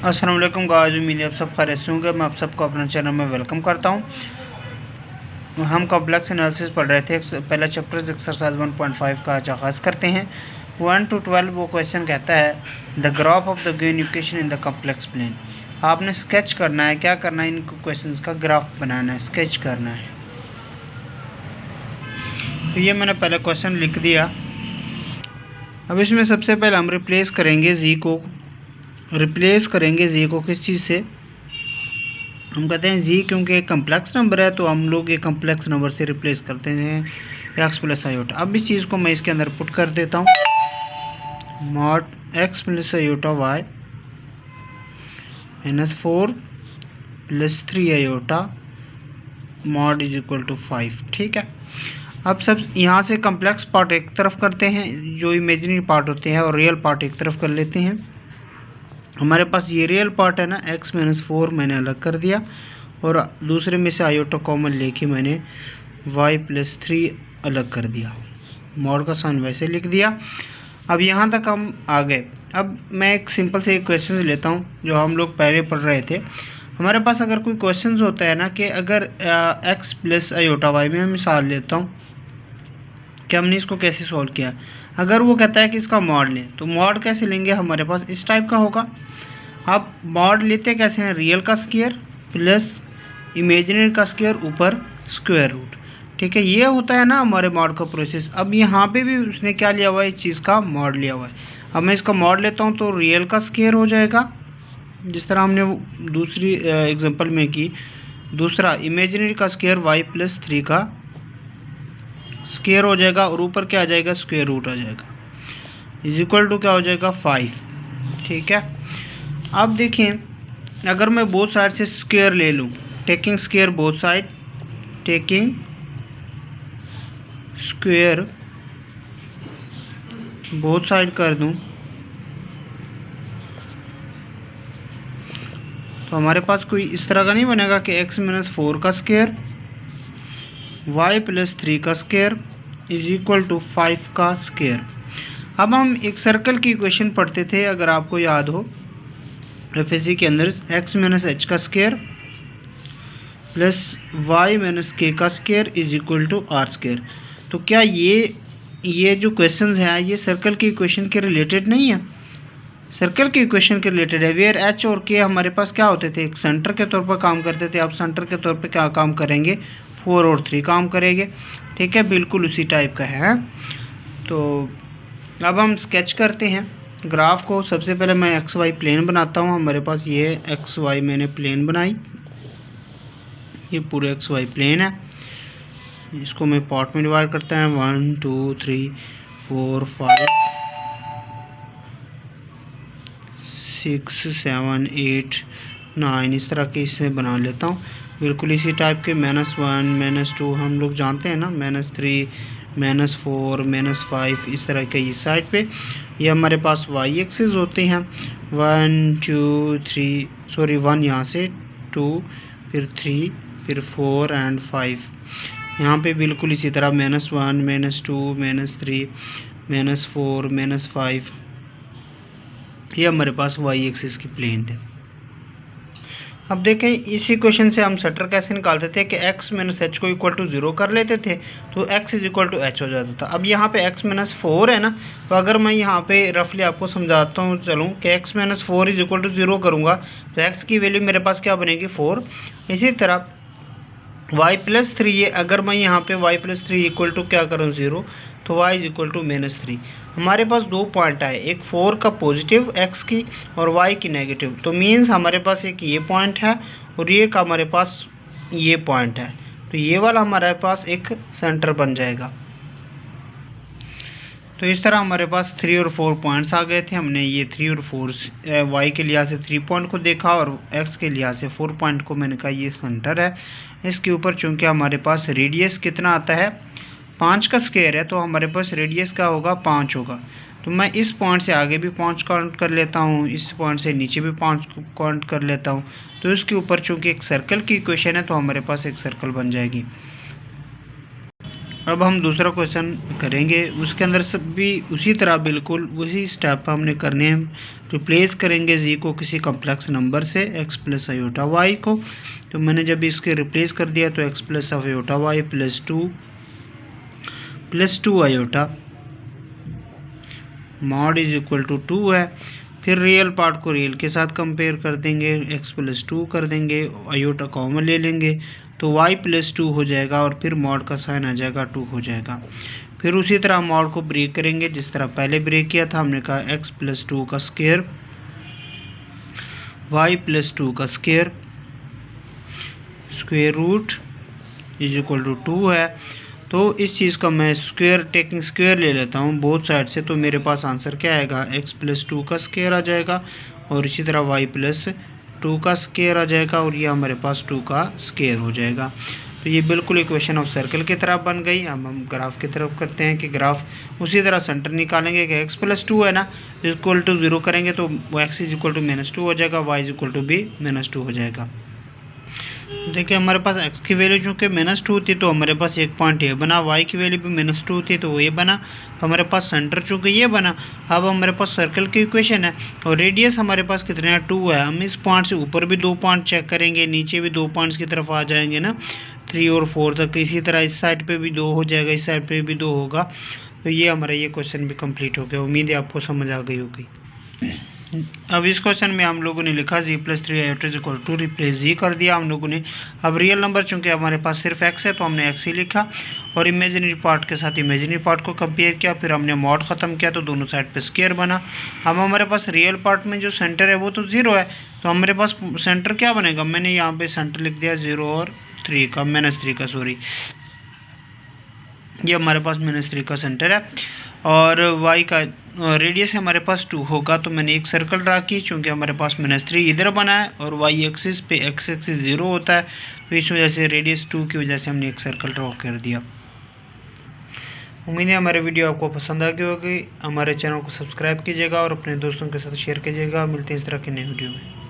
अस्सलाम वालेकुम गाइस, उम्मीद है आप सब खैरियत से होंगे। मैं आप सबको अपना चैनल में वेलकम करता हूं। हम कॉम्प्लेक्स एनालिसिस पढ़ रहे थे। पहला चैप्टर एक्सरसाइज 1.5 का आगाज़ करते हैं। 1 to 12 वो क्वेश्चन कहता है the graph of the given equation in the complex plane. आपने स्केच करना है, क्या करना है, इनको क्वेश्चन का ग्राफ बनाना है, स्केच करना है। तो ये मैंने पहले क्वेश्चन लिख दिया। अब इसमें सबसे पहले हम रिप्लेस करेंगे जी को किस चीज़ से। हम कहते हैं जी क्योंकि एक कम्प्लेक्स नंबर है तो हम लोग ये कम्प्लेक्स नंबर से रिप्लेस करते हैं एक्स प्लस आयोटा। अब इस चीज़ को मैं इसके अंदर पुट कर देता हूँ। Mod x plus iota y -4 + 3 iota mod is equal to 5। ठीक है। अब सब यहाँ से कम्प्लेक्स पार्ट एक तरफ करते हैं, जो इमेजिनरी पार्ट होते हैं, और रियल पार्ट एक तरफ कर लेते हैं। हमारे पास ये रियल पार्ट है ना, x-4 मैंने अलग कर दिया और दूसरे में से आयोटा कॉमन लेके मैंने y + 3 अलग कर दिया। मॉड का साइन वैसे लिख दिया। अब यहाँ तक हम आ गए। अब मैं एक सिंपल से एक क्वेश्चन लेता हूँ जो हम लोग पहले पढ़ रहे थे। हमारे पास अगर कोई क्वेश्चन होता है ना कि अगर x + आयोटा y में, मैं मिसाल लेता हूँ कि हमने इसको कैसे सॉल्व किया। अगर वो कहता है कि इसका मॉड लें, तो मॉड कैसे लेंगे, हमारे पास इस टाइप का होगा। अब मॉड लेते कैसे हैं, रियल का स्क्वायर प्लस इमेजिनरी का स्क्वायर ऊपर स्क्वायर रूट। ठीक है, ये होता है ना हमारे मॉड का प्रोसेस। अब यहाँ पे भी उसने क्या लिया हुआ है, इस चीज़ का मॉड लिया हुआ है। अब मैं इसका मॉड लेता हूँ तो रियल का स्क्वायर हो जाएगा, जिस तरह हमने दूसरी एग्जांपल में की। दूसरा इमेजिनरी का स्क्वायर y + 3 का स्क्वायर हो जाएगा और ऊपर क्या आ जाएगा, स्क्वायर रूट आ जाएगा, इज इक्वल टू क्या हो जाएगा, 5। ठीक है। अब देखें, अगर मैं बोथ साइड से स्क्वायर ले लूँ, taking square both side, taking square both side कर दूँ, तो हमारे पास कोई इस तरह का नहीं बनेगा कि x-4 का स्क्वायर y + 3 का स्क्वायर इज इक्वल टू 5 का स्क्वायर। अब हम एक सर्कल की इक्वेशन पढ़ते थे, अगर आपको याद हो, एफएसी के अंदर x - h का स्क्वायर प्लस y - k का square is equal to r square. तो क्या ये जो क्वेश्चंस हैं ये सर्कल की इक्वेशन के रिलेटेड नहीं है, सर्कल की इक्वेशन के रिलेटेड है। वेयर h और k हमारे पास क्या होते थे, एक सेंटर के तौर पर काम करते थे। अब सेंटर के तौर पर क्या काम करेंगे, 4 और 3 काम करेंगे। ठीक है, बिल्कुल उसी टाइप का है। तो अब हम स्केच करते हैं ग्राफ को। सबसे पहले मैं XY प्लेन बनाता हूँ। हमारे पास ये XY मैंने प्लेन बनाई, ये पूरे XY प्लेन है। इसको मैं पार्ट में डिवाइड करता है, 1 2 3 4 5 6 7 8 9 इस तरह के इससे बना लेता हूँ, बिल्कुल इसी टाइप के। -1 -2 हम लोग जानते हैं ना, -3 -4 -5 इस तरह के इस साइड पे। ये हमारे पास y एक्सिस होते हैं, 1 2 3 सॉरी 1 यहाँ से 2 फिर 3 फिर 4 एंड 5। यहाँ पे बिल्कुल इसी तरह -1 -2 -3 -4 -5, ये हमारे पास y एक्सिस की प्लेन थे। अब देखें, इस इक्वेशन से हम सेंटर कैसे निकालते थे कि x - h को इक्वल टू 0 कर लेते थे तो x is equal to h हो जाता था। अब यहाँ पे x - 4 है ना, तो अगर मैं यहाँ पे रफली आपको समझाता हूँ चलूँ कि x - 4 इज इक्वल टू 0 करूँगा तो x की वैल्यू मेरे पास क्या बनेगी, 4। इसी तरह y + 3 है, अगर मैं यहाँ पे y + 3 इक्वल टू क्या करूँ, 0, तो y इज इक्वल टू -3। हमारे पास दो पॉइंट आए, एक 4 का पॉजिटिव x की और y की नेगेटिव। तो मीन्स हमारे पास एक ये पॉइंट है और ये का हमारे पास ये पॉइंट है, तो ये वाला हमारे पास एक सेंटर बन जाएगा। तो इस तरह हमारे पास 3 और 4 पॉइंट्स आ गए थे। हमने ये 3 और 4 y के लिहाज से 3 पॉइंट को देखा और x के लिहाज से 4 पॉइंट को मैंने कहा ये सेंटर है। इसके ऊपर चूंकि हमारे पास रेडियस कितना आता है, 5 का स्क्वायर है, तो हमारे पास रेडियस क्या होगा, 5 होगा। तो मैं इस पॉइंट से आगे भी 5 काउंट कर लेता हूँ, इस पॉइंट से नीचे भी 5 काउंट कर लेता हूँ। तो इसके ऊपर चूंकि एक सर्कल की इक्वेशन है तो हमारे पास एक सर्कल बन जाएगी। अब हम दूसरा क्वेश्चन करेंगे, उसके अंदर सब भी उसी तरह बिल्कुल उसी स्टेप हमने करने हैं। रिप्लेस करेंगे जी को किसी कॉम्प्लेक्स नंबर से, x प्लस आयोटा वाई को। तो मैंने जब इसके रिप्लेस कर दिया तो x plus iota y plus two iota mod is equal to 2 है। फिर रियल पार्ट को रियल के साथ कंपेयर कर देंगे, x प्लस 2 कर देंगे, आयोटा कॉमन ले लेंगे तो y प्लस 2 हो जाएगा और फिर मॉड का साइन आ जाएगा 2 हो जाएगा। फिर उसी तरह मॉड को ब्रेक करेंगे जिस तरह पहले ब्रेक किया था। हमने कहा x प्लस 2 का स्क्वायर y प्लस 2 का square root is equal to 2 है। तो इस चीज़ का मैं टेकिंग स्क्वायर ले लेता हूँ बोथ साइड से, तो मेरे पास आंसर क्या आएगा, x प्लस 2 का स्क्वायर आ जाएगा और इसी तरह y प्लस 2 का स्क्वायर आ जाएगा और ये हमारे पास 2 का स्क्वायर हो जाएगा। तो ये बिल्कुल इक्वेशन ऑफ सर्कल की तरफ बन गई। अब हम ग्राफ की तरफ करते हैं कि ग्राफ उसी तरह सेंटर निकालेंगे कि x प्लस 2 है ना, इक्वल टू 0 करेंगे तो x इज इक्वल टू -2 हो जाएगा, y इज इक्वल टू भी -2 हो जाएगा। देखिए हमारे पास x की वैल्यू चूँकि -2 थी तो हमारे पास एक पॉइंट ये बना, y की वैल्यू भी -2 थी तो ये बना, तो हमारे पास सेंटर चूँकि ये बना। अब हमारे पास सर्कल की इक्वेशन है और रेडियस हमारे पास कितने है, 2 है। हम इस पॉइंट से ऊपर भी 2 पॉइंट चेक करेंगे, नीचे भी 2 पॉइंट्स की तरफ आ जाएंगे ना, 3 और 4 तक। इसी तरह इस साइड पर भी 2 हो जाएगा, इस साइड पर भी 2 होगा। तो ये हमारा ये क्वेश्चन भी कम्प्लीट हो गया। उम्मीद है आपको समझ आ गई होगी। अब इस क्वेश्चन में हम लोगों ने लिखा G plus 3 iota is equal to, replace G कर दिया हम लोगों ने। अब रियल नंबर चूंकि हमारे पास सिर्फ x है तो हमने x ही लिखा और इमेजिनरी पार्ट के साथ इमेजिनरी पार्ट को कंपेयर किया, फिर हमने मॉड ख़त्म किया तो दोनों साइड पे स्क्वायर बना। अब हमारे पास रियल पार्ट में जो सेंटर है वो तो 0 है, तो हमारे पास सेंटर क्या बनेगा, मैंने यहाँ पे सेंटर लिख दिया 0 और 3 का, -3 का सॉरी, ये हमारे पास -3 का सेंटर है और y का रेडियस हमारे पास 2 होगा। तो मैंने एक सर्कल ड्रा की, चूँकि हमारे पास -3 इधर बना है और y एक्सिस पे x एक्सिस 0 होता है, तो इस वजह से रेडियस 2 की वजह से हमने एक सर्कल ड्रॉ कर दिया। उम्मीद है हमारे वीडियो आपको पसंद आ गई होगी। हमारे चैनल को सब्सक्राइब कीजिएगा और अपने दोस्तों के साथ शेयर कीजिएगा। मिलते हैं इस तरह के नए वीडियो में।